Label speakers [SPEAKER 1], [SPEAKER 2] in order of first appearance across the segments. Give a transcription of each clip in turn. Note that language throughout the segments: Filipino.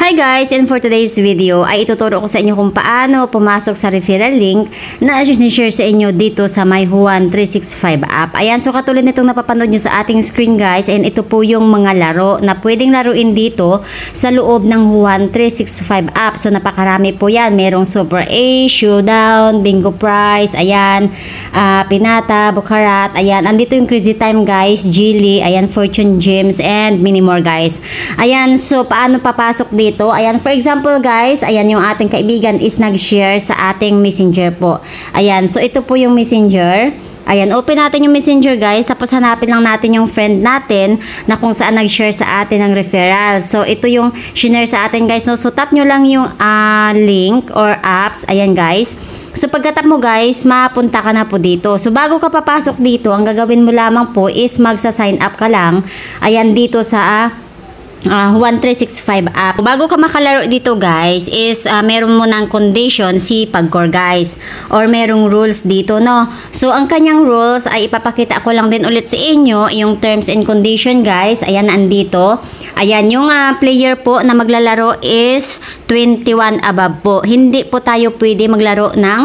[SPEAKER 1] Hi guys, and for today's video ay ituturo ko sa inyo kung paano pumasok sa referral link na i-share sa inyo dito sa My Juan 365 app. Ayan, so katulad nitong napapanood nyo sa ating screen guys, and ito po yung mga laro na pwedeng laruin dito sa loob ng Juan 365 app. So napakarami po yan. Merong Super A, Showdown, Bingo Prize, ayan, Pinata, Bukarat, ayan. Andito yung Crazy Time guys, Gili, ayan, Fortune Gems, and many more guys. Ayan, so paano papasok dito? Ayan, for example guys, ayan yung ating kaibigan is nag-share sa ating messenger po. Ayan, so ito po yung messenger. Ayan, open natin yung messenger guys, tapos hanapin lang natin yung friend natin na kung saan nag-share sa atin ng referral. So ito yung shinare sa atin guys, no? So tap nyo lang yung link or apps, ayan guys. So pagkatap mo guys, mapunta ka na po dito. So bago ka papasok dito, ang gagawin mo lamang po is magsa-sign up ka lang, ayan, dito sa Juan 365 app. Bago ka makalaro dito guys is meron mo ng condition si Pagcor guys, or merong rules dito, no? So ang kanyang rules ay ipapakita ko lang din ulit sa inyo yung terms and condition guys. Ayan, andito. Ayan, yung player po na maglalaro is 21 above po. Hindi po tayo pwede maglaro ng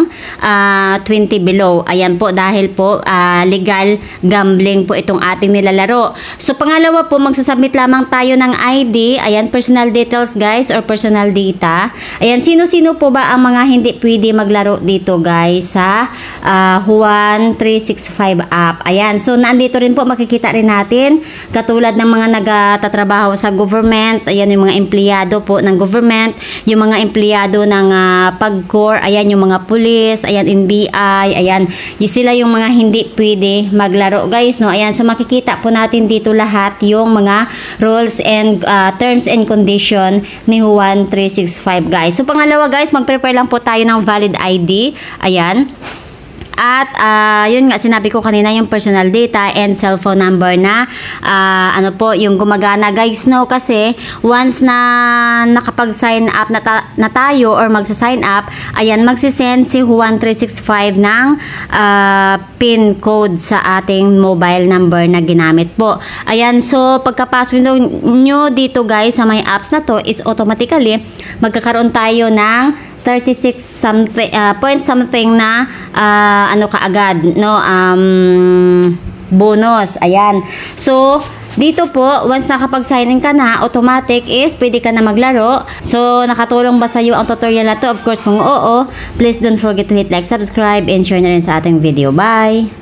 [SPEAKER 1] 20 below. Ayan po, dahil po legal gambling po itong ating nilalaro. So pangalawa po, magsasubmit lamang tayo ng ID. Ayan, personal details guys, or personal data. Ayan, sino-sino po ba ang mga hindi pwede maglaro dito guys sa Juan 365 app. Ayan, so nandito rin po, makikita rin natin katulad ng mga nagtatrabaho sa government. Ayan, yung mga empleyado po ng government, yung mga empleyado ng Pagcor, ayan, yung mga pulis, ayan, NBI, ayan, sila yung mga hindi pwede maglaro guys, no? Ayan, so makikita po natin dito lahat yung mga rules and terms and condition ni Juan 365 guys. So pangalawa guys, mag-prepare lang po tayo ng valid ID, ayan. At yun nga, sinabi ko kanina yung personal data and cellphone number na ano po yung gumagana guys, no? Kasi once na nakapag-sign up na tayo or magsa-sign up, ayan, magsisend si Juan 365 ng PIN code sa ating mobile number na ginamit po. Ayan, so pagkapasok nyo dito guys sa may apps na to is automatically magkakaroon tayo ng 36 something point something na ano kaagad, no, bonus. Ayan, so dito po, once nakapag-sign in ka na, automatic is pwede ka na maglaro. So nakatulong ba sa iyo ang tutorial na to? Of course, kung oo, please don't forget to hit like, subscribe, and share na rin sa ating video. Bye!